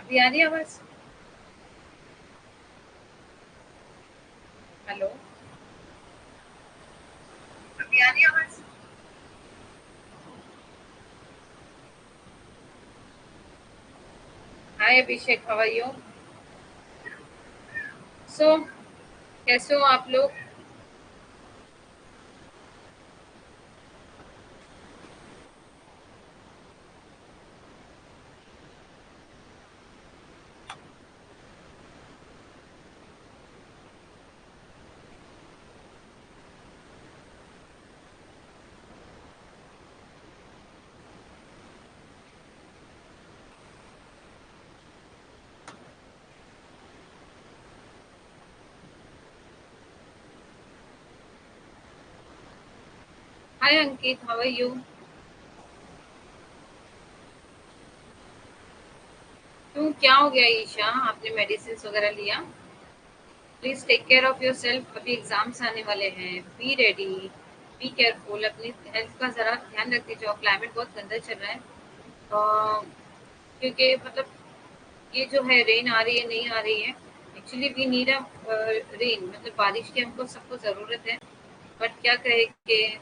अभी आ रही है आवाज? हेलो, अभी आ रही है आवाज? Hi Abhishek, how are you? So कैसे हो आप लोग? Hi Ankit, how are you? क्यों, क्या हो गया ईशा? आपने मेडिसिन वगैरह लिया? Please take care of yourself, अभी एग्जाम्स आने वाले हैं। बी रेडी, बी केयरफुल, अपनी हेल्थ का जरा ध्यान रखते जाओ। क्लाइमेट बहुत गंदा चल रहा है। क्योंकि मतलब ये जो है रेन आ रही है नहीं आ रही है। Actually we need a rain, मतलब बारिश की हमको सबको ज़रूरत है। बट क्या कहे कि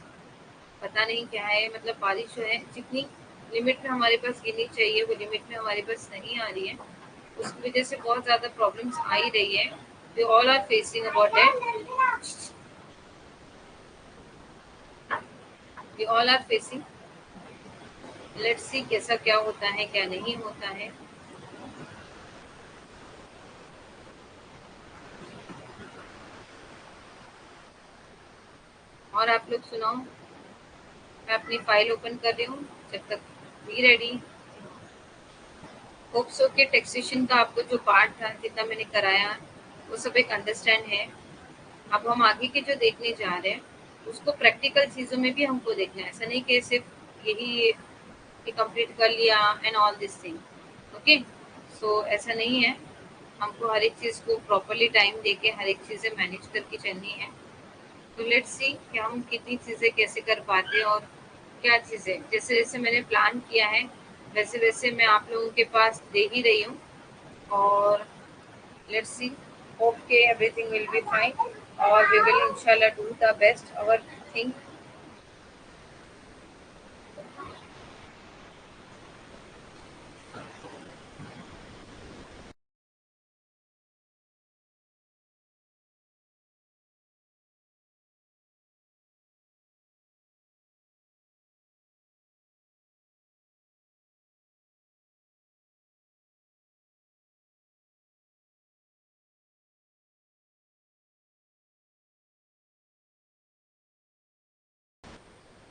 पता नहीं क्या है, मतलब बारिश जो है जितनी लिमिट में हमारे पास गिरनी चाहिए वो लिमिट में हमारे पास नहीं आ रही है। उसकी वजह से बहुत ज़्यादा प्रॉब्लम्स आ ही रही है। We all are facing about it, we all are facing. Let's see कैसा क्या होता है क्या नहीं होता है। और आप लोग सुनाओ। मैं अपनी फाइल ओपन कर रही हूँ जब तक। Be ready. होप्सो के टैक्सेशन का आपको जो पार्ट था जितना मैंने कराया वो सब एक अंडरस्टैंड है। अब हम आगे के जो देखने जा रहे हैं उसको प्रैक्टिकल चीज़ों में भी हमको देखना है। ऐसा नहीं कि सिर्फ यही कि कंप्लीट कर लिया and all this thing. Okay, so ऐसा नहीं है। हमको हर एक चीज़ को प्रॉपरली टाइम देके हर एक चीज़ें मैनेज करके चलनी है। तो लेट्स सी कि हम कितनी चीज़ें कैसे कर पाते हैं और क्या चीज़ें जैसे जैसे मैंने प्लान किया है वैसे वैसे मैं आप लोगों के पास दे ही रही हूँ। और let's see, hope के everything will be fine और we will inshallah do the best our thing.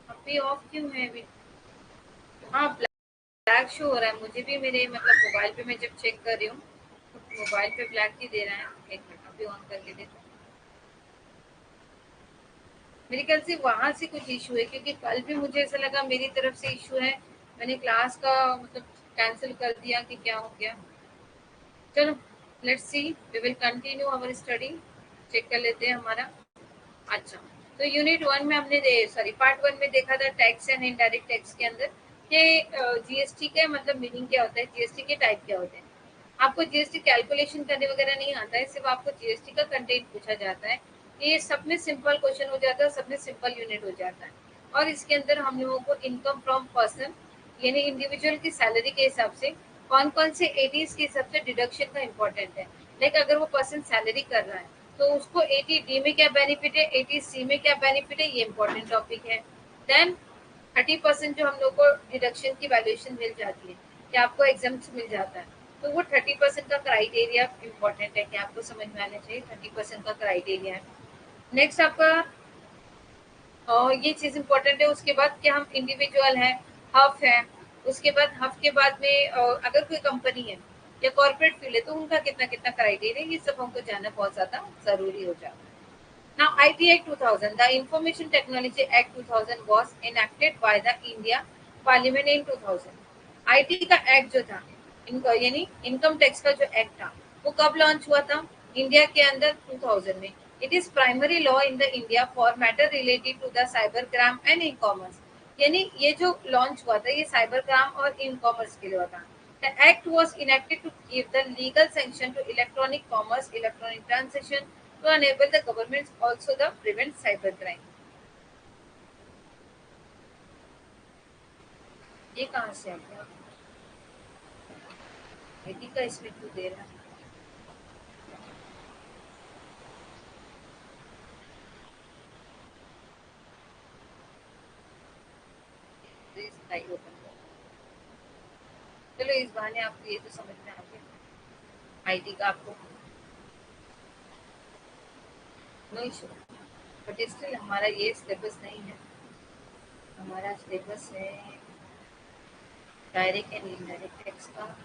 अभी ऑफ क्यों है अभी? हाँ, ब्लैक शो हो रहा है मुझे भी। मेरे मतलब मोबाइल पे मैं जब चेक कर रही हूँ तो मोबाइल पे ब्लैक ही दे रहा है। एक मिनट अभी ऑन करके देखो। मेरे ख्याल से वहां से कुछ इशू है क्योंकि कल भी मुझे ऐसा लगा मेरी तरफ से इशू है। मैंने क्लास का मतलब कैंसिल कर दिया कि क्या हो गया। चलो, let's see, we will continue our study. Check कर लेते हैं हमारा। अच्छा, तो यूनिट वन में हमने सॉरी पार्ट वन में देखा था टैक्स एंड इनडायरेक्ट टैक्स के अंदर कि जीएसटी का मतलब मीनिंग क्या होता है, जीएसटी के टाइप क्या होते हैं। आपको जीएसटी कैलकुलेशन करने वगैरह नहीं आता है, सिर्फ आपको जीएसटी का कंटेंट पूछा जाता है। ये सब में सिंपल क्वेश्चन हो जाता है, सब में सिंपल यूनिट हो जाता है। और इसके अंदर हम लोगों को इनकम फ्रॉम पर्सन यानी इंडिविजुअल की सैलरी के हिसाब से कौन कौन से एटीज के हिसाब से डिडक्शन का इम्पोर्टेंट है। लाइक अगर वो पर्सन सैलरी कर रहा है तो उसको 80D में क्या बेनिफिट है, 80C में क्या बेनिफिट है, ये इंपॉर्टेंट टॉपिक है। देन 30% जो हम लोग को डिडक्शन की वैल्यूएशन मिल जाती है कि आपको एग्जाम मिल जाता है। तो वो 30% का क्राइटेरिया इंपॉर्टेंट है कि आपको समझ में आना चाहिए 30% का क्राइटेरिया है। नेक्स्ट आपका और ये चीज़ इंपॉर्टेंट है। उसके बाद कि हम इंडिविजुअल हैं, हफ है। उसके बाद हफ के बाद में अगर कोई कंपनी है या कॉर्पोरेट फील्ड है तो उनका कितना कितना क्राइटेरिया, ये सब हमको जानना बहुत ज़्यादा ज़रूरी हो जाता है। Now, IT Act 2000, the Information Technology Act 2000 was enacted by the India Parliament in 2000. IT का एक्ट जो था इनका यानी इनकम टैक्स का जो एक्ट था वो कब लॉन्च हुआ था इंडिया के अंदर 2000 में। It is primary law in the India for matter related to the cyber crime and e commerce. यानी ये जो लॉन्च हुआ था ये साइबर क्राइम और ई कॉमर्स के लिए हुआ था। The act was enacted to give the legal sanction to electronic commerce, electronic transaction, to enable the governments also the prevent cybercrime. ये कहाँ से आ गया? आईटी का इसमें क्यों दे रहा है? तो इसका ही ओपन कर। चलो इस बहाने आपको ये तो समझ में आ गया आईटी का आपको नो इशू, बट स्टिल हमारा ये सिलेबस नहीं है। हमारा सिलेबस है डायरेक्ट एंड इनडायरेक्ट टैक्स का।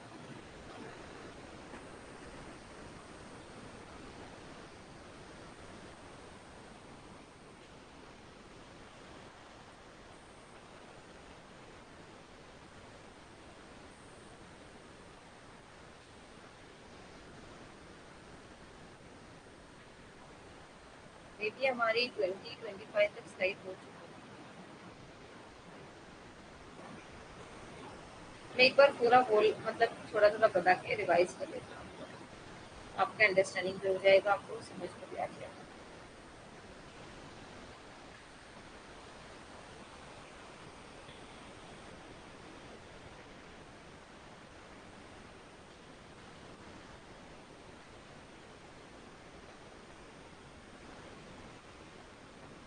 मे बी हमारी 2025 तक स्लाइड हो चुकी है। मैं एक बार पूरा बोल मतलब थोड़ा थोड़ा बता के रिवाइज कर लेता हूँ, आपका अंडरस्टैंडिंग भी हो जाएगा, आपको समझ में भी आ जाएगा।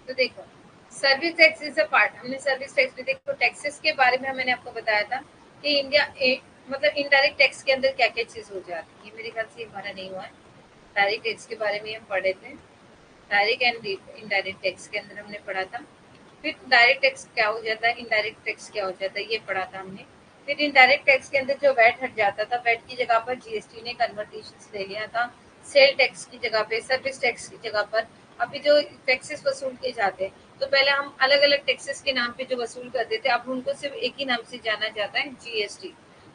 तो देखो service tax is a part, हमने सर्विस टैक्स भी देखो, टैक्सेस के बारे में मैंने आपको बताया था कि इंडिया मतलब इनडायरेक्ट टैक्स के अंदर क्या क्या चीज हो जाती है। ये मेरे ख्याल से हमारा नहीं हुआ है। डायरेक्ट टैक्स के बारे में हम पढ़े थे, डायरेक्ट एंड इनडायरेक्ट टैक्स के अंदर हमने पढ़ा था। फिर डायरेक्ट टैक्स क्या हो जाता है, इनडायरेक्ट टैक्स क्या हो जाता है, ये पढ़ा था हमने। फिर इनडायरेक्ट टैक्स के अंदर जो वैट हट जाता था, वैट की जगह पर जीएसटी ने कन्वर्टेशन ले लिया था। सेल टैक्स की जगह पे, सर्विस टैक्स की जगह पर अभी जो टैक्सेस वसूल किए जाते हैं, तो पहले हम अलग अलग टैक्सेस के नाम पे जो वसूल करते थे, अब उनको सिर्फ एक ही नाम से जाना जाता है, GST.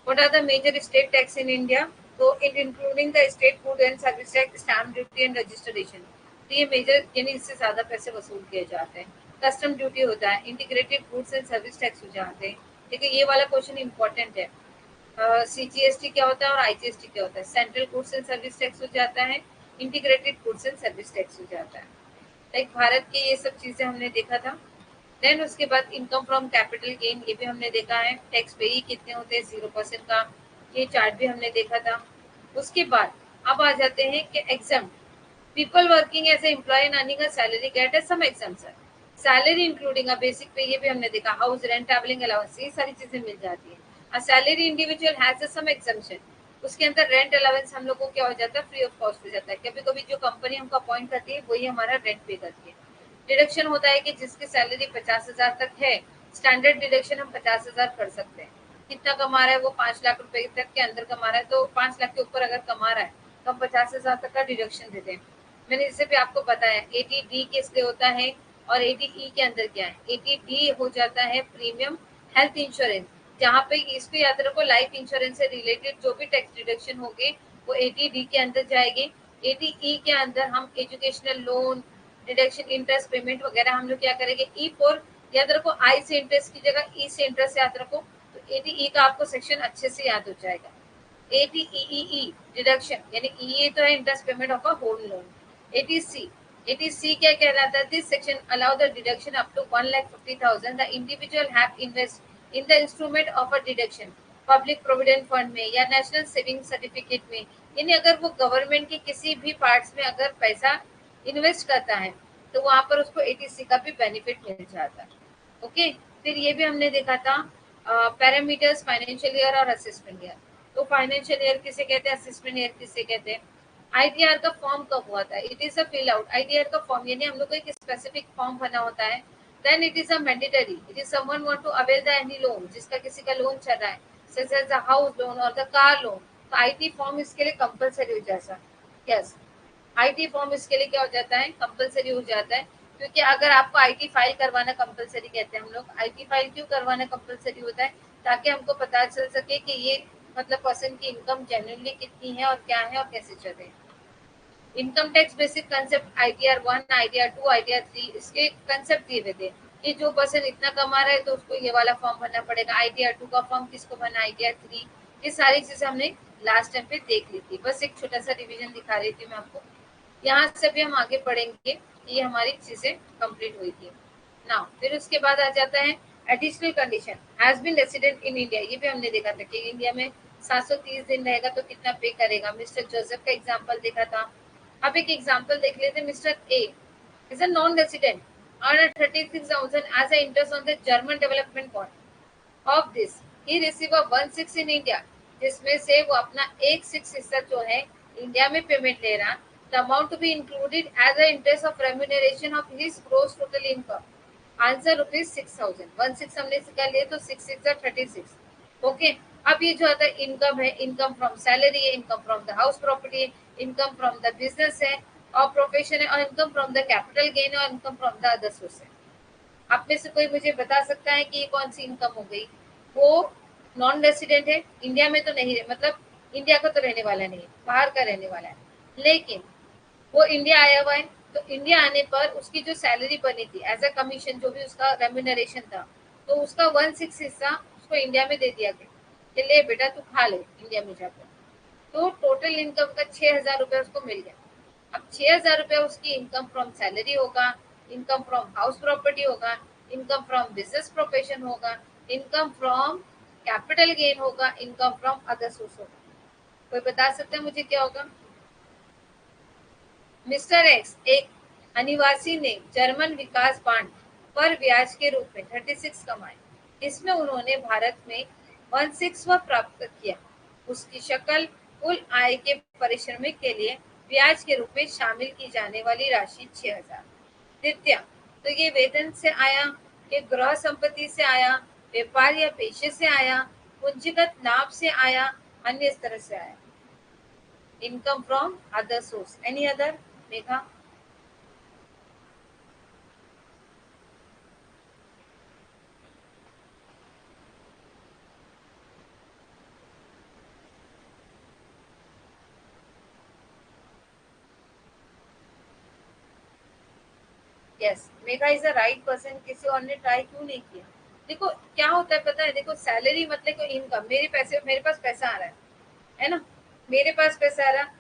What are the major state tax in India? तो it including the state food and service tax, stamp duty and registration. तो ये मेजर यानी इससे ज्यादा पैसे वसूल किए जाते हैं। कस्टम ड्यूटी होता है, integrated goods and service tax हो जाते हैं। देखिए ये वाला क्वेश्चन इंपॉर्टेंट है। सीजीएसटी क्या होता है और आईजीएसटी क्या होता है? Central goods and service tax हो जाता है, integrated goods and service tax हो जाता है। लाइक भारत के ये सब चीजें हमने देखा था। देन उसके बाद इनकम फ्रॉम कैपिटल गेन, ये भी हमने देखा है। टैक्स पे ही कितने होते हैं, 0% का, ये चार्ट भी हमने देखा था। उसके बाद अब आ जाते हैं कि exam people working as employ and earning a salary get as some exemption, salary including a basic pay, ये भी हमने देखा। हाउस रेंट, ट्रैवलिंग अलाउंस, ये सारी चीजें मिल जाती है। A salary individual has some exemption, उसके अंदर रेंट अलाउंस हम लोग को क्या हो जाता है, फ्री ऑफ कॉस्ट हो जाता है। कभी कभी जो कंपनी हमको अपॉइंट करती है वही हमारा रेंट पे करती है। डिडक्शन होता है कि जिसकी सैलरी 50,000 तक है, स्टैंडर्ड डिडक्शन हम 50,000 कर सकते हैं। कितना कमा रहा है वो, 5 लाख रुपए तक के अंदर कमा रहा है, तो 5 लाख के ऊपर अगर कमा रहा है तो हम 50,000 तक का डिडक्शन देते हैं। मैंने इससे भी आपको बताया एटी डी किस लिए होता है और एटी ई के अंदर क्या है। एटी डी हो जाता है प्रीमियम हेल्थ इंश्योरेंस, जहाँ पे इसको याद रखो, लाइफ इंश्योरेंस से रिलेटेड जो भी टैक्स डिडक्शन होगी वो एटी डी के अंदर जाएगी। एटी ई के अंदर हम educational loan, deduction, interest payment वगैरह हम लोग क्या करेंगे, ई फोर याद रखो, आई से इंटरेस्ट की जगह ई से इंटरेस्ट याद रखो, तो एटी ई का आपको सेक्शन अच्छे से याद हो जाएगा। एटीईई डिडक्शन यानी ई तो है interest payment of a home loan. ATC, ATC क्या कहलाता है? This section allow the deduction up to 1,50,000 the individual have invest in the instrument of a deduction, public provident fund में या नेशनल सेविंग सर्टिफिकेट में। यानी अगर वो government के किसी भी पार्ट्स में अगर पैसा इन्वेस्ट करता है तो वहां पर उसको एटीसी का भी बेनिफिट मिल जाता है। ओके, फिर ये भी हमने देखा था पैरामीटर्स, फाइनेंशियल ईयर और असेसमेंट ईयर। तो फाइनेंशियल ईयर किसे कहते हैं, असेसमेंट ईयर किसे कहते हैं? आईटीआर का फॉर्म कब हुआ था? It is a fill out. ITR का फॉर्म यानी हम लोग को एक स्पेसिफिक फॉर्म भरना होता है। Then it is a mandatory, it is someone want to avail the any loan, जिसका किसी का लोन चल रहा है, such as the house loan और द कार लोन, तो आईटी फॉर्म इसके लिए कंपलसरी हो जाता है। यस, आईटी फॉर्म इसके लिए क्या हो जाता है, कंपलसरी हो जाता है। क्योंकि अगर आपको आईटी फाइल करवाना कंपलसरी कहते हैं हम लोग, आईटी फाइल क्यों करवाना कंपलसरी होता है? ताकि हमको पता चल सके कि ये मतलब पर्सन की इनकम जेन्युइनली कितनी है और क्या है और कैसे चले। Income tax basic concept ITR 1, ITR 2, ITR 3, इसके कंसेप्ट दिए हुए थे कि जो पर्सन इतना कमा रहा है तो उसको ये वाला फॉर्म भरना पड़ेगा। आईटीआर 2 का फॉर्म किसको भरना, आईटीआर 3 ये सारी चीजें हमने लास्ट टाइम पे देख ली थी, बस एक छोटा सा रिवीजन दिखा रही थी मैं आपको। यहाँ से भी हम आगे पढ़ेंगे, ये हमारी चीजें कंप्लीट हुई थी ना। फिर उसके बाद आ जाता है additional condition, has been resident in India. ये भी हमने देखा था कि इंडिया में 730 दिन रहेगा तो कितना पे करेगा, मिस्टर जोसेफ का एग्जाम्पल देखा था। अब एक एग्जाम्पल देख लेते हैं। Mister A is a non resident, earned 36,000 as a interest on the German development bond. Of this, he received a 1/6 in India, जिसमें से वो अपना 1/6 हिस्सा जो है इंडिया में पेमेंट ले रहा। The amount to be included as a interest of remuneration of his gross total income. Answer ₹6,000। 1/6 हमने इसका लिए तो 6/6 36। ओके, अब ये जो आता है इनकम है, इनकम फ्रॉम सैलरी है, income from the house property है, इनकम फ्रॉम द बिजनेस है और प्रोफेशन है, और income from the capital gain है, और income from the other source है। आप में से कोई मुझे बता सकता है कि ये कौन सी इनकम हो गई? वो नॉन रेसिडेंट है, इंडिया में तो नहीं, मतलब इंडिया का तो रहने वाला नहीं है, बाहर का रहने वाला है, लेकिन वो इंडिया आया हुआ है। तो इंडिया आने पर उसकी जो सैलरी बनी थी एज अ कमीशन, जो भी उसका रेम्यूनरेशन था, तो उसका 1/6 हिस्सा उसको इंडिया में दे दिया गया कि ले बेटा तू खा ले इंडिया में जाकर। तो टोटल इनकम का 6,000 रुपये उसको मिल गया। अब 6,000 रुपये उसकी इनकम फ्रॉम सैलरी होगा, इनकम फ्रॉम हाउस प्रॉपर्टी होगा, इनकम फ्रॉम बिजनेस प्रोफेशन होगा, इनकम फ्रॉम कैपिटल गेन होगा, इनकम फ्रॉम अदर सोर्स होगा। कोई बता सकता है मुझे क्या होगा? मिस्टर एक्स एक अनिवासी ने जर्मन विकास बांड पर ब्याज के रूप में 36 कमाए। इसमें उन्होंने भारत में 1/6 प्राप्त किया। उसकी शक्ल कुल आय के परिश्रमिक के लिए ब्याज के रूप में शामिल की जाने वाली राशि 6,000। द्वितीय, तो ये वेतन से आया, ये गृह संपत्ति से आया, व्यापार या पेशे से आया, पूंजीगत लाभ से आया, अन्य तरह से आया। Income from other source, any other? Megha? Yes, Megha is the right person. किसी और ने ट्राई क्यों नहीं किया? देखो क्या होता है पता है, देखो सैलरी मतलब इनकम, मेरे पैसे, मेरे पास पैसा आ रहा है ना, मेरे पास पैसा आ रहा।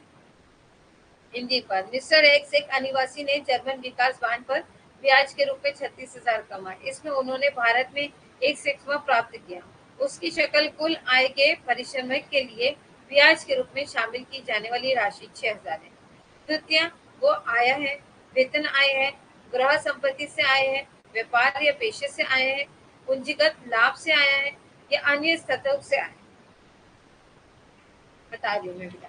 हिंदी पर मिस्टर एक्स एक अनिवासी ने जर्मन विकास बांड पर ब्याज के रूप में 36,000 कमाए। इसमें उन्होंने भारत में 1/6 प्राप्त किया। उसकी शक्ल कुल आय के परिश्रमिक के लिए ब्याज के रूप में शामिल की जाने वाली राशि 6,000 है। द्वितीय, वो आया है, वेतन आय है, गृह संपत्ति से आए हैं, व्यापार या पेशे से आए हैं, पूंजीगत लाभ से आया है, या अन्य स्रोतों से आया है। बता रही हूँ मैं बेटा।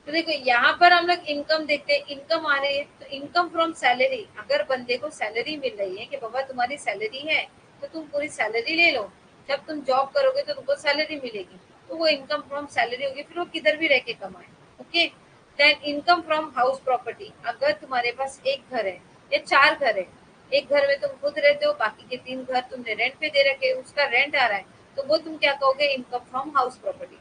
तो देखो यहाँ पर हम लोग इनकम देखते हैं, इनकम आ रही है तो इनकम फ्रॉम सैलरी। अगर बंदे को सैलरी मिल रही है कि बाबा तुम्हारी सैलरी है तो तुम पूरी सैलरी ले लो, जब तुम जॉब करोगे तो तुमको सैलरी मिलेगी, तो वो इनकम फ्रॉम सैलरी होगी, फिर वो किधर भी रह के कमाए। Okay, then income from house property. अगर तुम्हारे पास एक घर है या 4 घर है, एक घर में तुम खुद रहते हो, बाकी के 3 घर तुमने रेंट पे दे रखे, उसका रेंट आ रहा है, तो वो तुम क्या कहोगे? Income from house property.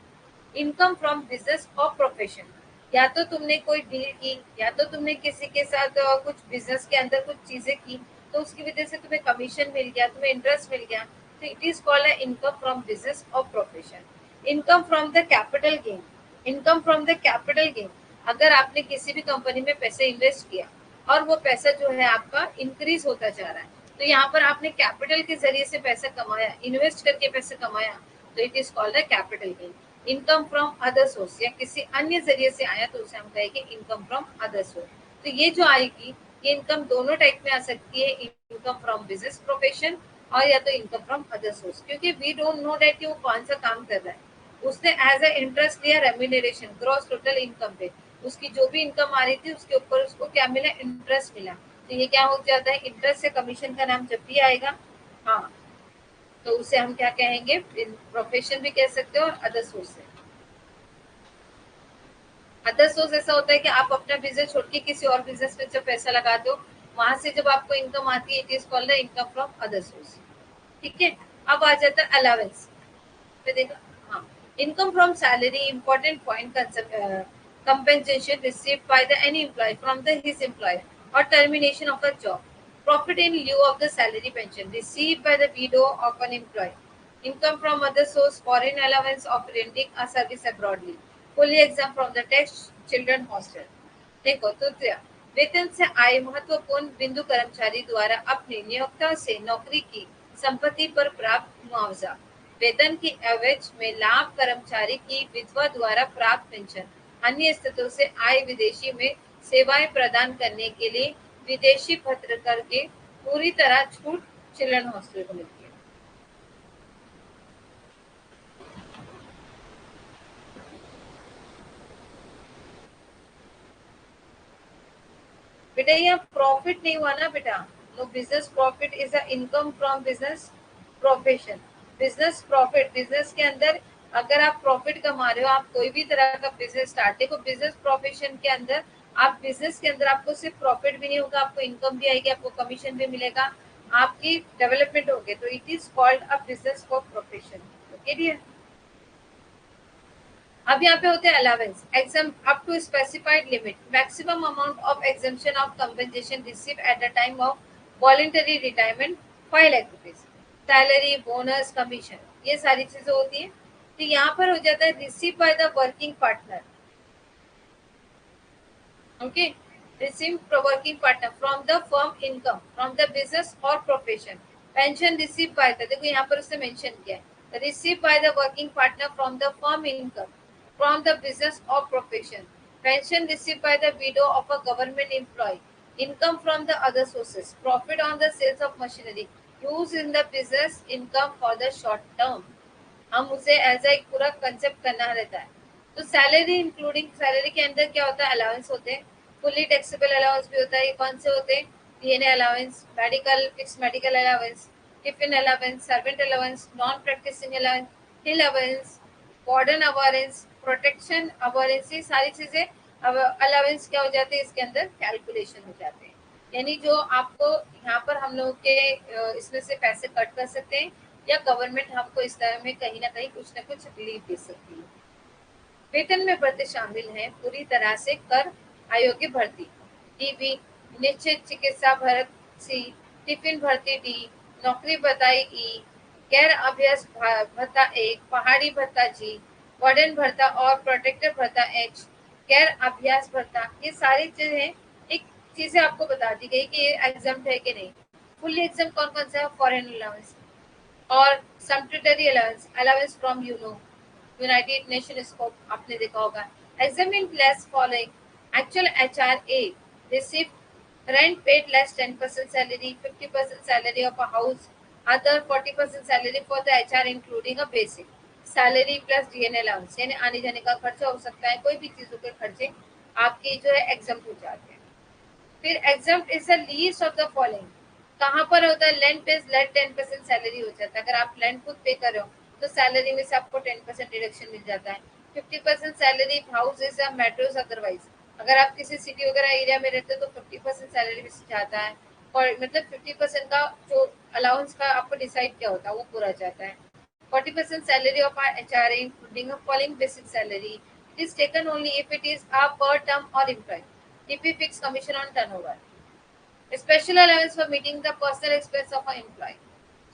Income from business और प्रोफेशन, या तो तुमने कोई डील की, या तो तुमने किसी के साथ कुछ बिजनेस के अंदर कुछ चीजें की, तो उसकी वजह से तुम्हें कमीशन मिल गया, तुम्हें इंटरेस्ट मिल गया, तो इट इज कॉल्ड है इनकम फ्रॉम बिजनेस और profession. Income from the capital gain, income from the capital gain, अगर आपने किसी भी कंपनी में पैसे इन्वेस्ट किया और वो पैसा जो है आपका इंक्रीज होता जा रहा है, तो यहाँ पर आपने कैपिटल के जरिए से पैसा कमाया, इन्वेस्ट करके पैसे कमाया, तो इट इज कॉल्ड है capital gain. Income from other source, या किसी अन्य जरिए से आया तो उसे हम कहेंगे इनकम फ्रॉम अदर सोर्स। तो ये जो आएगी, ये इनकम दोनों टाइप में आ सकती है, इनकम फ्रॉम बिजनेस प्रोफेशन और या तो इनकम फ्रॉम अदर सोर्स, क्योंकि वी डोंट नो दैट कि वो कौन सा काम कर रहा है। उसने एज अ इंटरेस्ट लिया रेम्यूनरेशन, ग्रॉस टोटल इनकम पे उसकी जो भी इनकम आ रही थी उसके ऊपर उसको क्या मिला? इंटरेस्ट मिला। तो ये क्या हो जाता है? इंटरेस्ट से कमीशन का नाम जब भी आएगा, हाँ, तो उसे हम क्या कहेंगे? प्रोफेशन भी कह सकते हो और अदर सोर्स से। अदर सोर्स ऐसा होता है कि आप अपना बिजनेस छोड़ के किसी और बिजनेस में जब पैसा लगाते हो, वहां से जब आपको इनकम आती है, it is called income from other source. ठीक है, अब आ जाता है अलावेंस पे, देखा। हाँ, income from salary, important point, compensation received by the any employee from the his employer or termination of a job, profit in lieu of the salary pension received by the widow of an employee, income from other source, foreign allowance of renting a service abroadly, fully exempt from the tax, children hostel. देखो तो वेतन से आय महत्वपूर्ण बिंदु कर्मचारी द्वारा अपनी नियोक्ता से नौकरी की संपत्ति पर प्राप्त मुआवजा, वेतन की एवज में लाभ, कर्मचारी की विधवा द्वारा प्राप्त पेंशन, अन्य स्थितियों से आय, विदेशी में सेवाएं प्रदान करने के लिए विदेशी पत्र करके पूरी तरह छूट चिल्ड्रन हॉस्टल को मिलती है। बेटा यहाँ प्रॉफिट नहीं हुआ ना बेटा, no business profit is a income from business profession. Business profit, business के अंदर अगर आप प्रॉफिट कमा रहे हो, आप कोई भी तरह का बिजनेस स्टार्ट, देखो बिजनेस प्रोफेशन के अंदर आप बिजनेस के अंदर आपको सिर्फ प्रॉफिट भी नहीं होगा, आपको इनकम भी आएगी, आपको कमीशन भी मिलेगा, आपकी डेवलपमेंट होगी, तो it is called a business for profession. Okay dear. अब यहाँ पे होते हैं allowance, exam up to specified limit, maximum amount of exemption of compensation receive at the time of voluntary retirement 5 lakh rupees, salary, bonus, commission, ये सारी चीजें होती है। तो यहाँ पर हो जाता है receive by the working partner, okay, receive working partner from the firm income from the business और profession, pension receive by the, देखो यहाँ पर उसने मेंशन किया है, receive by the working partner from the firm income from the business or profession, pension received by the widow of a government employee, income from the other sources, profit on the sales of machinery used in the business, income for the short term। हम उसे as एक पूरा concept करना रहता है। तो salary including, salary के अंदर क्या होता है, अलाउंस होते हैं, फुली टैक्सेबल अलाउंस भी होता है, ये कौन से होते हैं, DNA allowance, medical, fix medical allowance, tiffin allowance, servant allowance, non practising allowance, hill allowance, warden allowance, protection allowance, ये सारी चीजें अब अलाउंस क्या हो जाते हैं, इसके अंदर कैलकुलेशन हो जाते हैं। यानी जो आपको यहाँ पर हम लोग के इसमें से पैसे कट कर सकते हैं, या गवर्नमेंट हमको इस तरह में कहीं ना कहीं कुछ ना कुछ रिलीफ दे सकती है। वेतन में बढ़ते शामिल हैं पूरी तरह से कर अयोग्य भर्ती, टीबी, निश्चित चिकित्सा भर्ती, टिफिन भर्ती डी, नौकरी बताई ई, गैर अभ्यास भत्ता एक, पहाड़ी भत्ता जी, वार्डन भत्ता और प्रोटेक्टर भत्ता एच, गैर अभ्यास भत्ता, ये सारी चीजें एक चीजें आपको बता दी गई कि ये एग्जाम है कि नहीं। फुल एग्जाम कौन कौन सा है, फॉरेन अलाउंस और sanitary allowance, allowance from United Nation scope, आपने देखा होगा। Examine less following actual HRA receive rent paid less 10% salary, 50% salary of a house, other 40% salary for the HR including a basic salary plus DN allowance, यानी आने जाने का खर्चा हो सकता है, कोई भी चीजों के खर्चे आपके जो है एग्जाम हो जाते हैं। फिर exam is the least of the following, कहाँ पर होता है, लैंड पेज लेट 10% सैलरी हो जाता है, अगर आप लैंड खुद पे कर रहे हो तो सैलरी में से आपको 10% डिडक्शन मिल जाता है। 50% salary house is metros, otherwise अगर आप किसी सिटी वगैरह एरिया में रहते हो तो 50% सैलरी में से जाता है, और मतलब 50% का जो अलाउंस का आपको डिसाइड क्या होता है वो पूरा जाता है। 40% salary of our HRA including a falling basic salary. It is taken only if it is a per term or employee. TP fixed commission on turnover. Special allowance for meeting the personal expense of an employee.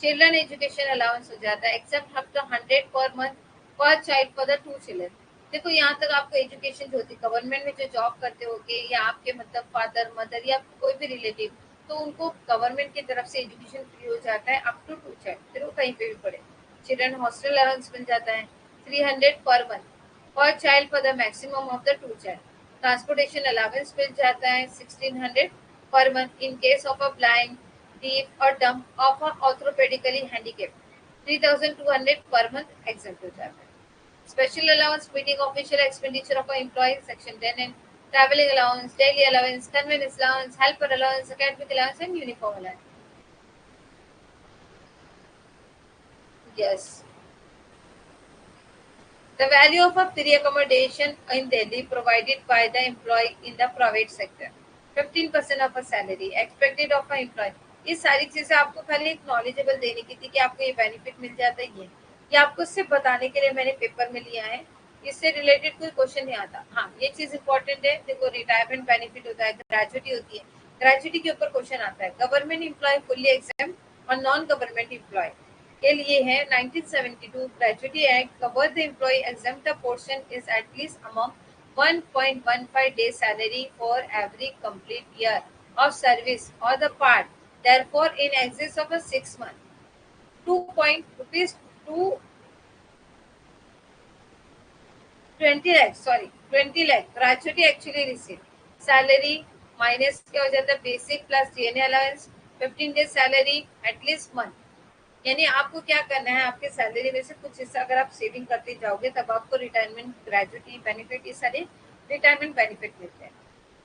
Children education allowance हो जाता है, except up to 100 per month per child for the 2 children. देखो यहाँ तक आपको education जो होती है, गवर्नमेंट में जो जॉब करते होगे या आपके मतलब फादर मदर या कोई भी रिलेटिव, तो उनको गवर्नमेंट की तरफ से एजुकेशन फ्री हो जाता है अप टू 2 चाइल्ड, फिर वो कहीं पे भी पढ़े। चिल्ड्रन हॉस्टल अलाउंस बन जाता है 300 पर मंथ पर child for the maximum of the 2 child. Transportation allowance मिल जाता है 1600 per month in case of a blind, deaf or dumb of a orthopedically handicapped, 3200 per month exempt हो जाता है। Special allowance meeting official expenditure of an employee section 10 and traveling allowance, daily allowance, convenience allowance, helper allowance, academic allowance and uniform allowance. Yes. The value of a free accommodation in Delhi provided by the employee in the private sector, 15% of a salary expected of an employee। ये सारी चीजें आपको खाली एक knowledgeable देने की थी कि आपको ये बेनिफिट मिल जाता है, ये आपको सिर्फ बताने के लिए मैंने पेपर में लिया है, इससे रिलेटेड कोई क्वेश्चन नहीं आता। हाँ ये चीज इंपॉर्टेंट है, देखो रिटायरमेंट बेनिफिट होता है, ग्रेजुटी होती है, ग्रेजुटी के ऊपर क्वेश्चन आता है, गवर्नमेंट एम्प्लॉय फुल्ली एग्जाम और नॉन गवर्नमेंट एम्प्लॉय के लिए है 1972 gratuity act cover the employ exempt portion is at least amount 1.15 day salary for every complete year of service or the part therefore in excess of a 6 month 2 point rupees 2 20 lakh sorry 20 lakh gratuity actually received salary minus क्या हो जाता है basic plus DNA allowance 15 days salary at least month यानी आपको क्या करना है आपके सैलरी में से कुछ हिस्सा अगर आप सेविंग करते जाओगे तब आपको रिटायरमेंट ग्रेजुटी बेनिफिट ये सारे रिटायरमेंट बेनिफिट मिलते हैं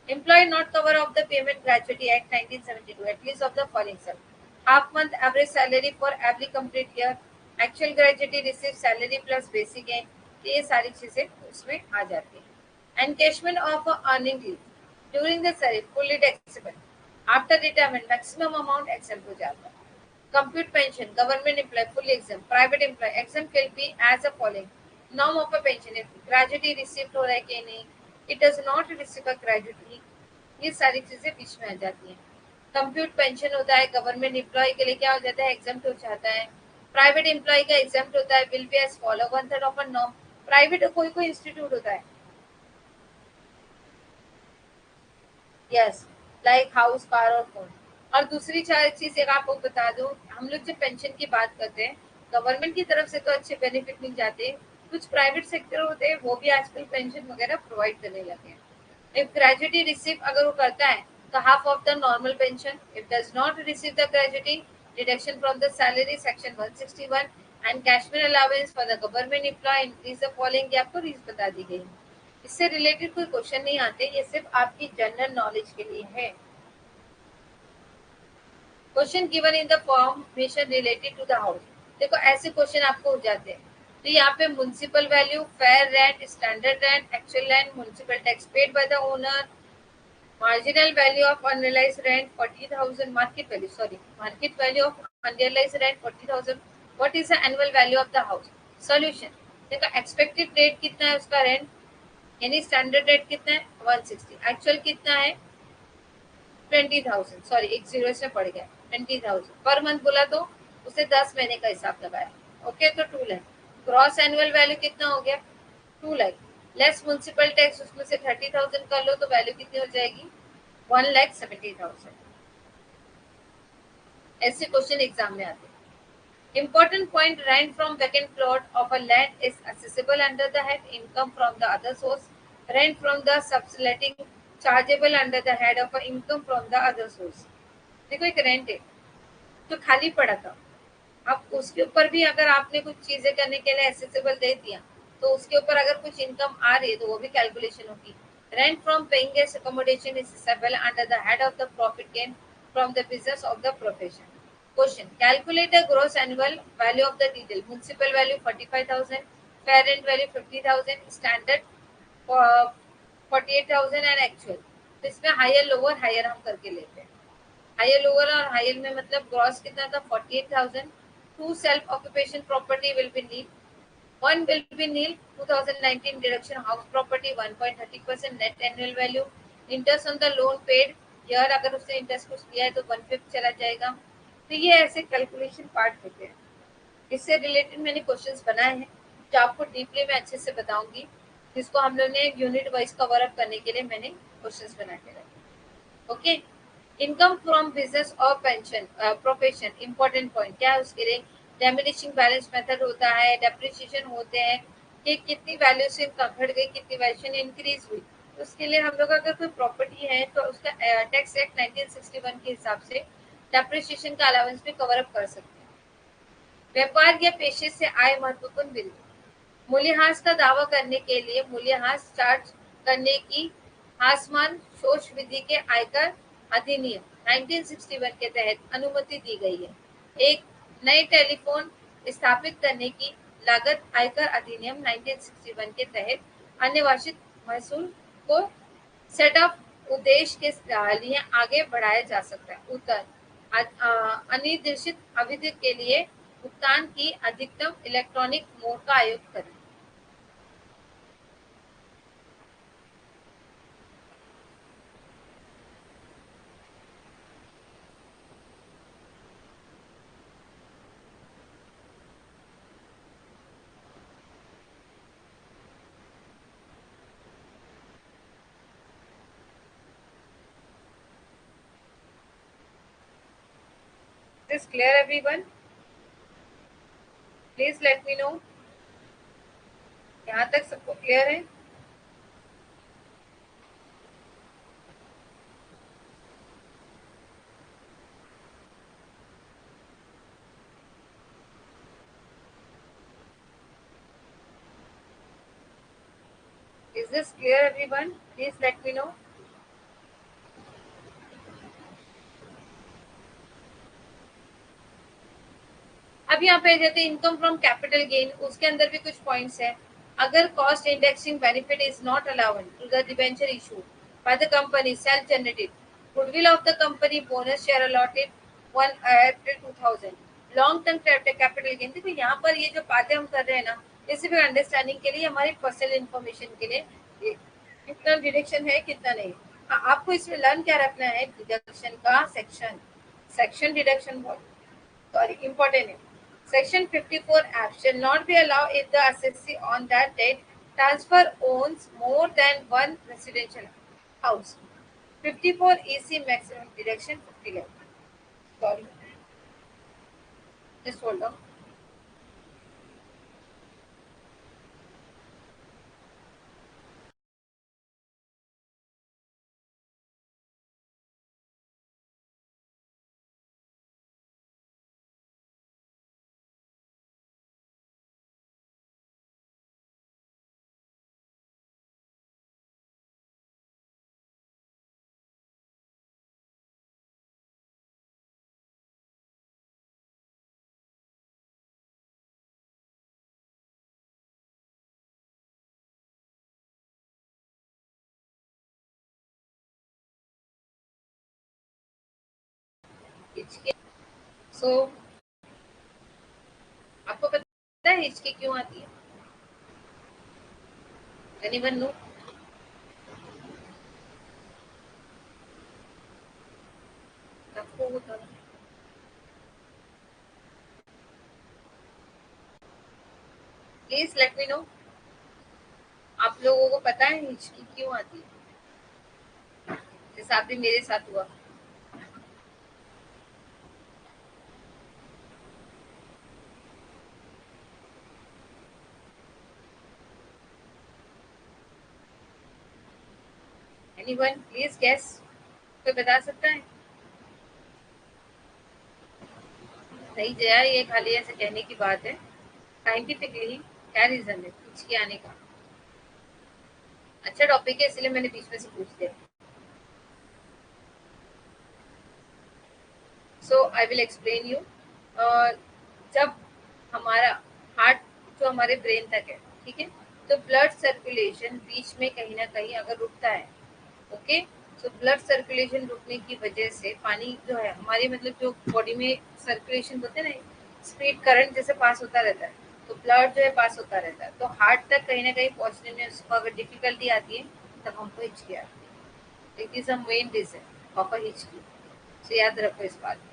employee not cover of the payment gratuity act 1972 at least of the following sum half month average salary for every complete year actual gratuity received salary plus basic है तो ये सारी चीजें उसमें आ जाती हैं encashment of earning leave during the service fully taxable after retirement maximum amount exempt हो जाता है compute pension government employee fully exempt private employee exempt will be as the following norm of a pension if gratuity received हो रहा है कि नहीं it does not receive a gratuity ये सारी चीजें बीच में आ जाती हैं कंप्यूट पेंशन होता है गवर्नमेंट एम्प्लॉय के लिए क्या हो जाता है एग्जाम्प्ट हो जाता है प्राइवेट एम्प्लॉय का एग्जाम्प्ट होता है will be as follow 1/3 of a norm private कोई कोई इंस्टीट्यूट होता है यस लाइक हाउस कार और फोन और दूसरी चार चीज एक आपको बता दूं हम लोग जब पेंशन की बात करते हैं गवर्नमेंट की तरफ से तो अच्छे बेनिफिट मिल जाते हैं कुछ प्राइवेट सेक्टर होते हैं वो भी आजकल पेंशन वगैरह प्रोवाइड करने लगे हैं इफ ग्रेजुटी रिसीव अगर वो करता है तो half of the normal pension if does not receive the gratuity deduction from the salary section 161 and cashment allowance for the government employ increase the following आपको रीज बता दी गई इससे रिलेटेड कोई क्वेश्चन नहीं आते ये सिर्फ आपकी जनरल नॉलेज के लिए है question given in the formation related to the house देखो ऐसे क्वेश्चन आपको हो जाते हैं तो यहाँ पे municipal value fair rent standard rent actual rent municipal tax paid by the owner marginal value of unrealized rent 40,000 market value sorry market value of unrealized rent 40,000 what is the annual value of the house solution देखो expected rate कितना है उसका rent यानी standard rate कितना है 160 actual कितना है 20,000 sorry एक जीरो इसमें पड़ गया 20,000 पर मंथ बोला तो उसे 10 महीने का हिसाब लगाया ओके तो 2 लाख ग्रॉस एनुअल वैल्यू कितना हो गया 2 लाख लेस म्युनिसिपल टैक्स उसमें से 30,000 कर लो तो वैल्यू कितनी हो जाएगी 1,70,000 ऐसे क्वेश्चन एग्जाम में आते हैं Important point rent from vacant plot of a land is accessible under the head income from the other source. Rent from the subletting chargeable under the head of a income from the other source. देखो एक rent है जो खाली पड़ा था अब उसके ऊपर भी अगर आपने कुछ चीजें करने के लिए एसेसिबल दे दिया तो उसके ऊपर अगर कुछ इनकम आ रही है तो वो भी कैलकुलेशन होगी rent from paying guest accommodation is accessible under the head of the profit gain from the business of the profession. Question. Calculate the gross annual value of the detail. Municipal value 45,000, fair rent value 50,000, standard 48,000 and actual. तो इसमें higher lower higher हम करके लेते हैं higher lower और higher में मतलब gross कितना था 48,000 to self occupation property will be nil one will be nil 2019 deduction house property 1.30% net annual value interest on the loan paid year अगर उसने इंटरेस्ट कुछ लिया है तो 1/5 चला जाएगा तो ये ऐसे कैलकुलेशन पार्ट होते हैं इससे रिलेटेड मैंने क्वेश्चंस बनाए हैं जो आपको डीपली मैं अच्छे से बताऊंगी जिसको हम लोग ने यूनिट वाइज कवर अप करने के लिए मैंने क्वेश्चंस बना के रखे ओके इनकम फ्रॉम बिजनेस और पेंशन प्रोफेशन इंपॉर्टेंट पॉइंट क्या है उसके लिए डिमिनिशिंग बैलेंस मेथड होता है डेप्रिसिएशन होते हैं कि कितनी वैल्यू से घट गई कितनी वैल्यू इंक्रीज हुई तो उसके लिए हम लोग अगर कोई प्रॉपर्टी है तो उसका टैक्स एक्ट 1961 के हिसाब से डेप्रिसिएशन का अलाउंस भी कवर अप कर सकते हैं व्यापार या पेशे से आय महत्वपूर्ण बिंदु मूल्यह्रास का दावा करने के लिए मूल्यह्रास चार्ज करने की हासमान शोष विधि के आयकर अधिनियम 1961 के तहत अनुमति दी गई है एक नए टेलीफोन स्थापित करने की लागत आयकर अधिनियम 1961 के तहत अन्य वार्षिक महसूल को सेट अप उद्देश्य के लिए आगे बढ़ाया जा सकता है उत्तर अनिर्देशित अवधि के लिए भुगतान की अधिकतम इलेक्ट्रॉनिक मोड का आयोग करें this clear everyone? Please let me know. यहाँ तक सबको क्लियर है? Is this clear everyone? Please let me know. अब यहाँ पे जैसे इनकम फ्रॉम कैपिटल गेन, उसके अंदर भी कुछ पॉइंट्स है. अगर cost indexing benefit is not allowed to the debenture issue by the company self generated goodwill of the company bonus share allotted 1 April 2000 long term capital gain. देखो यहाँ पर ये जो बातें हम कर रहे हैं ना, इसी भी अंडरस्टैंडिंग के लिए, हमारी पर्सनल इन्फॉर्मेशन के लिए, कितना डिडक्शन है कितना नहीं. आपको इसमें लर्न क्या रखना है, डिडक्शन का सेक्शन. सेक्शन डिडक्शन बहुत सॉरी इम्पोर्टेंट है. Section 54 Act shall not be allowed if the assessee on that date transfer owns more than one residential house. 54 EC maximum deduction 50 lakh. Sorry, just hold on. हिचकी. सो आपको पता है हिचकी क्यों आती है? Anyone know? आपको होता है? Please let me know. आप लोगों को पता है हिचकी क्यों आती है? जैसा अभी मेरे साथ हुआ. Anyone please guess. कोई बता सकता है? नहीं जया, ये खाली ऐसे कहने की बात है. साइंटिफिकली क्या रीजन है हिचकी आने का? अच्छा टॉपिक है इसलिए मैंने बीच में से पूछ दिया. सो आई विल एक्सप्लेन यू. जब हमारा हार्ट जो हमारे ब्रेन तक है, ठीक है, तो ब्लड सर्कुलेशन बीच में कहीं ना कहीं अगर रुकता है, ओके, तो ब्लड सर्कुलेशन रुकने की वजह से पानी जो है हमारे मतलब जो बॉडी में सर्कुलेशन होते हैं ना, स्पीड करंट जैसे पास होता रहता है, तो ब्लड जो है पास होता रहता है, तो हार्ट तक कहीं ना कहीं पहुंचने में उसको अगर डिफिकल्टी आती है तब हमको हिचकी आती है. It is a main reason of a hichki. तो याद रखो इस बात को.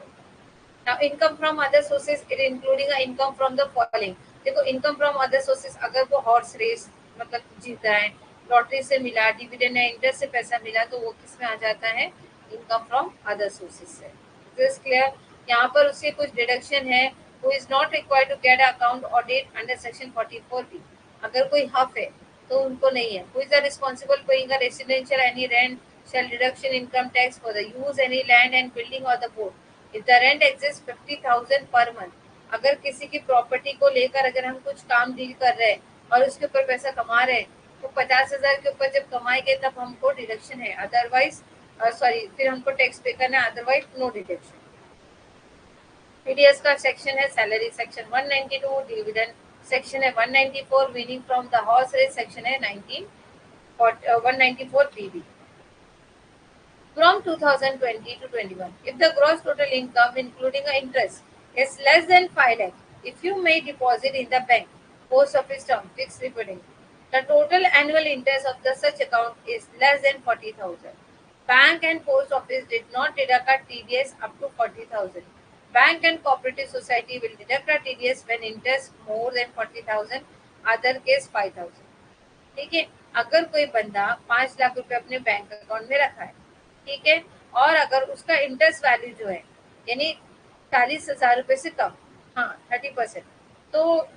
Now, income from other sources, it including a income from the following. देखो इनकम फ्रॉम अदर सोर्सेज, अगर वो हॉर्स रेस मतलब जीता है, लॉटरी से मिला, डिविडेंड या इंटरेस्ट से पैसा मिला, तो वो किस में आ जाता है? इनकम फ्रॉम अदर सोर्सेज से. This clear? यहाँ पर उससे कुछ डिडक्शन है. Who is not required to get account audit under section 44B. अगर कोई हफ है तो उनको नहीं है. Who is the responsible paying a residential any rent shall deduction income tax for the use any land and building or the boat. If the rent exceeds 50,000 per month, अगर किसी की प्रॉपर्टी को लेकर अगर हम कुछ काम डील कर रहे हैं और उसके ऊपर पैसा कमा रहे हैं, तो 50,000 के ऊपर जब कमाएंगे तब हमको डिडक्शन है, अदरवाइज सॉरी फिर हमको टैक्स पे करना है, अदरवाइज नो डिडक्शन. पीडीएस का सेक्शन है सैलरी सेक्शन 192, डिविडेंड सेक्शन है 194, winning from the horse race section है 194 बीबी. From 2020 to 21, if the gross total income including interest is less than 5 lakh, if you may deposit in the bank, post office term, fixed deposit, the total annual interest of the such account is less than 40,000. Bank and post office did not deduct a TDS up to 40,000. Bank and cooperative society will deduct a TDS when interest more than 40,000, other case 5,000. ठीक है. अगर कोई बंदा 5 लाख रुपए अपने bank account में रखा है, ठीक है, और अगर उसका इंटरेस्ट वैल्यू जो है यानी ₹40,000 से कम। हाँ, 30%। तो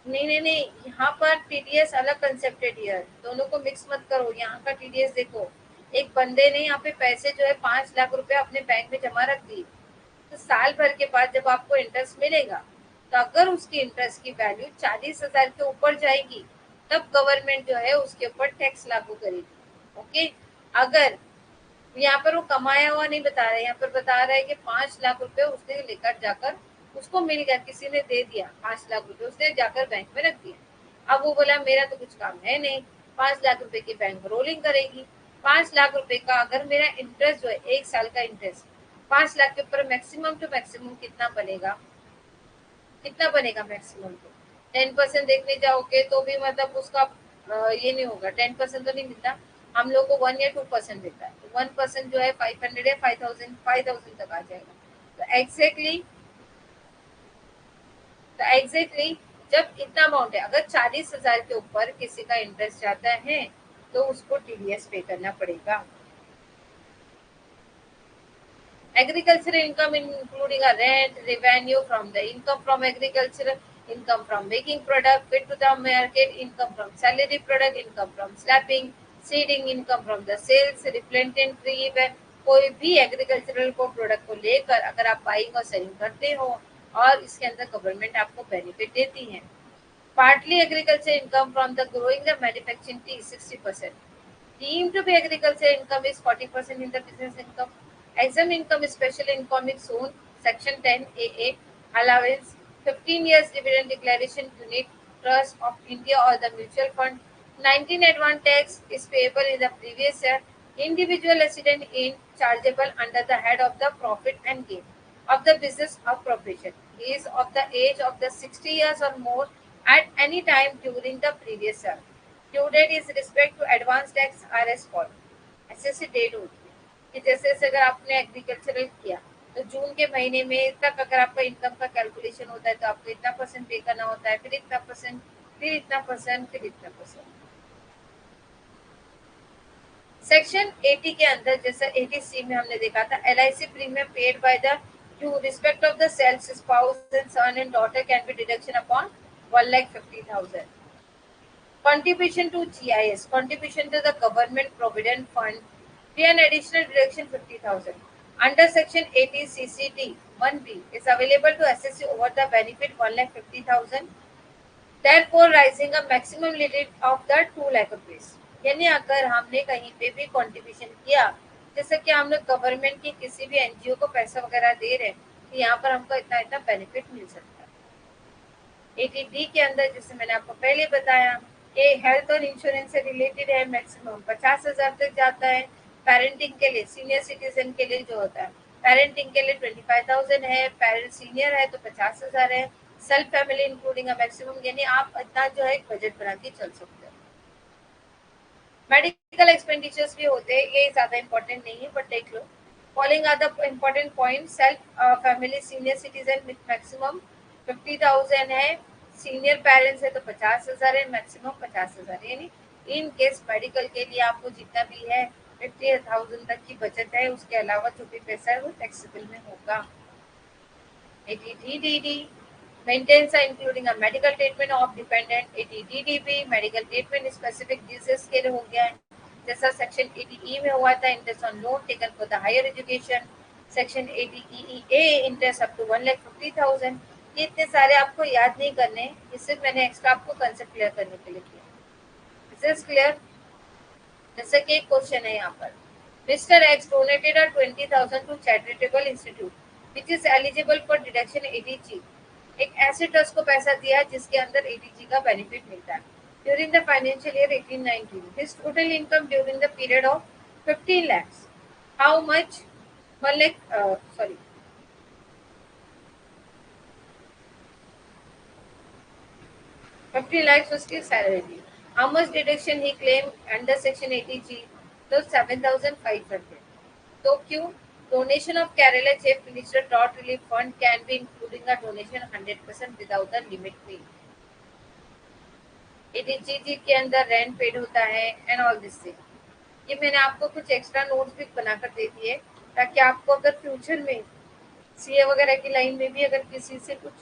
नहीं नहीं नहीं, यहाँ पर टीडीएस अलग कंसेप्ट है डियर, दोनों को मिक्स मत करो। यहाँ का टीडीएस देखो, एक बंदे ने यहाँ पे पैसे जो है 5 लाख रुपए अपने बैंक में जमा रख दिए, तो साल भर के बाद जब आपको इंटरेस्ट मिलेगा, तो अगर उसकी इंटरेस्ट की वैल्यू 40,000 के ऊपर जाएगी, तब गवर्नमेंट जो है उसके ऊपर टैक्स लागू करेगी। ओके, अगर यहाँ पर वो कमाया हुआ नहीं बता रहे, यहाँ पर बता रहा है कि 5 लाख रुपए उसने लेकर जाकर, उसको मिल गया, किसी ने दे दिया 5 लाख रुपए, उसने जाकर बैंक में रख दिया। अब वो बोला मेरा तो कुछ काम है नहीं, 5 लाख रुपए की बैंक रोलिंग करेगी। 5 लाख रुपए का अगर मेरा इंटरेस्ट जो है 1 साल का इंटरेस्ट, 5 लाख के ऊपर मैक्सिमम टू मैक्सिमम कितना बनेगा, कितना बनेगा मैक्सिमम? तो 10% देखने जाओगे तो भी मतलब उसका ये नहीं होगा, 10% तो नहीं मिलता। हम लोग को 1 या 2% देता है, तो 1% जो है 500 या 5,000 तक आ जाएगा। तो एग्जैक्टली जब इतना अमाउंट है, अगर 40,000 के ऊपर किसी का इंटरेस्ट जाता है, तो उसको टीडीएस पे करना पड़ेगा। Agricultural income including a rent, revenue from the income from agriculture, income from making product fit to the market, income from salary product, income from slapping, seeding, income from the sales, replenishment tree, कोई भी agricultural को product को लेकर अगर आप buying और selling करते हो, और इसके अंदर गवर्नमेंट आपको बेनिफिट देती है। Partly agriculture income from the growing the manufacturing tea 60%. Deemed to be agriculture income is 40% in the business income. Exempt income is special economic zone section 10 AA allowance 15 years dividend declaration unit trust of India or the mutual fund. 19 advance tax is payable in the previous year. Individual resident in chargeable under the head of the profit and gain of the business of profession is of the age of the 60 years or more at any time during the previous year. Due date is respect to advance tax R S for. ऐसे ऐसे date होती है कि जैसे जैसे अगर आपने agricultural किया, तो जून के महीने में तक अगर आपका इनकम का कैलकुलेशन होता है, तो आपको इतना परसेंट पे करना होता है, फिर इतना परसेंट, फिर इतना परसेंट, फिर इतना परसेंट। सेक्शन 80 के अंदर जैसा 80C में हमने देखा था, LIC premium paid by the to respect of the sales spouse and son and daughter can be deduction upon 1,50,000। Contribution to GIS, contribution to the government provident fund, be an additional deduction 50,000. Under section 80 CCD 1B is available to assess you over the benefit 1,50,000. Therefore, rising a maximum limit of the 2 lakh rupees. यानी अगर हमने कहीं पे भी contribution किया, जैसे कि हम लोग गवर्नमेंट की किसी भी एनजीओ को पैसा वगैरह दे रहे हैं, तो यहाँ पर हमको इतना इतना बेनिफिट मिल सकता है। 80D के अंदर जैसे मैंने आपको पहले बताया, ये हेल्थ और इंश्योरेंस से रिलेटेड है, मैक्सिमम 50,000 तक जाता है। पेरेंटिंग के लिए, सीनियर सिटीजन के लिए जो होता है, पेरेंटिंग के लिए 25,000 है, पेरेंट सीनियर है तो 50,000 है। सेल्फ फैमिली इंक्लूडिंग मैक्सिमम, यानी आप इतना जो है बजट बना के चल सकते हो। मेडिकल एक्सपेंडिचर्स भी होते हैं, ये ज्यादा इंपॉर्टेंट नहीं है, बट देख लो। Following are the important point. Self family senior citizen with maximum 50,000 है, सीनियर पेरेंट्स है तो 50,000 है, मैक्सिमम 50,000 है। यानी इन केस मेडिकल के लिए आपको जितना भी है 50,000 तक की बचत है, उसके अलावा जो भी पैसा है वो टैक्सेबल में होगा। ATDDD maintains including a medical treatment of dependent। ATDDB medical treatment specific disease के लिए हो गया है, जैसा सेक्शन 80E में हुआ था, interest on loan taken for the higher education. Section 80EA interest up to 1,50,000। ये इतने सारे आपको याद नहीं करने, ये सिर्फ मैंने एक्स्ट्रा आपको कंसेप्ट क्लियर करने के लिए किया। Is clear? जैसे कि एक क्वेश्चन है यहाँ पर, mister X donated 20,000 to charitable institute which is eligible for deduction eighty G. एक ऐसे ट्रस्ट को पैसा दिया जिसके अंदर एटीजी का बेनिफिट मिलता है। During the financial year 18-19 his total income during the period of 15 lakhs। How much? 1 lakh, sorry, 50 lakhs उसकी सैलरी थी। How much deduction he claim under section 80G? तो 7,500। तो क्यों? Donation of Kerala chief minister dot relief fund can be including a donation 100% without the limit fee. ATG के अंदर rent paid होता है and all this thing. ये मैंने आपको कुछ एक्स्ट्रा नोट्स भी बनाकर दे दिए, ताकि आपको अगर फ्यूचर में सीए वगैरह की लाइन में भी अगर किसी से कुछ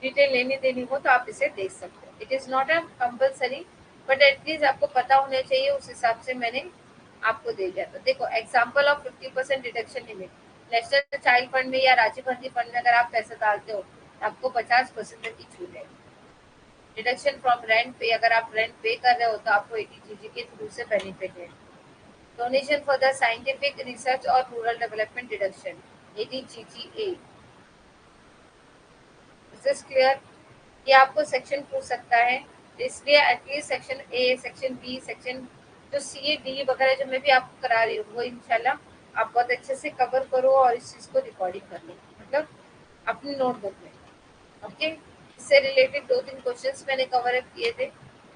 डिटेल लेनी देनी हो तो आप इसे देख सकते हो। It is not a compulsory, but at least आपको पता होना चाहिए, उस हिसाब से मैंने आपको दे दिया। तो देखो, example of 50% deduction limit. National child fund में या राजीव गांधी फंड में अगर आप पैसा डालते हो तो आपको 50% तक की छूट है। डिडक्शन फ्रॉम रेंट पे, अगर आप रेंट पे कर रहे हो तो आपको एटीजीजी के थ्रू से बेनिफिट है। Donation for the scientific research और rural development deduction, eighty G G A. Is clear? ये आपको सेक्शन पूछ सकता है, इसलिए at least section A, section B, section जो सी डी वगैरह जो मैं भी आपको करा रही हूँ वो इंशाल्लाह आप बहुत अच्छे से कवर करो और इस चीज़ को रिकॉर्डिंग कर लो, मतलब अपनी नोटबुक में। ओके, इससे रिलेटेड 2-3 क्वेश्चंस मैंने कवर अप किए थे,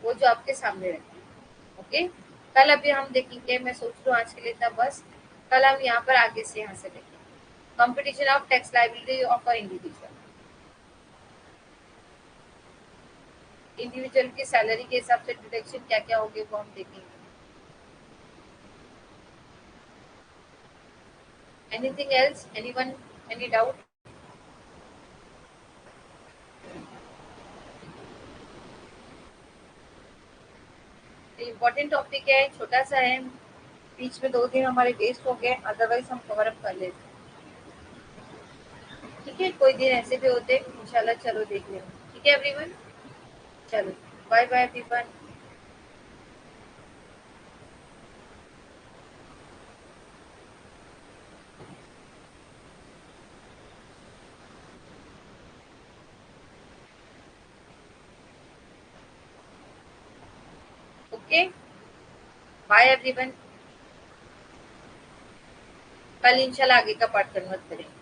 वो जो आपके सामने रखे। ओके, कल अभी हम देखेंगे, मैं सोच रही हूँ आज के लिए इतना बस। कल हम यहाँ पर आगे से यहाँ से देखेंगे competition of tax liability of a individual. Individual की सैलरी के हिसाब से डिडक्शन क्या क्या होंगे वो हम देखेंगे। Anything else, anyone, any doubt? Important topic है, छोटा सा है, बीच में 2 दिन हमारे वेस्ट हो गए, अदरवाइज हम कवर अप कर लेते। ठीक है, कोई दिन ऐसे भी होते इंशाल्लाह। चलो देख लेंगे। ठीक है एवरीवन, चलो bye bye everyone. Okay, bye everyone. कल इंशाल्लाह आगे का पार्ट कन्वर्ट करेंगे।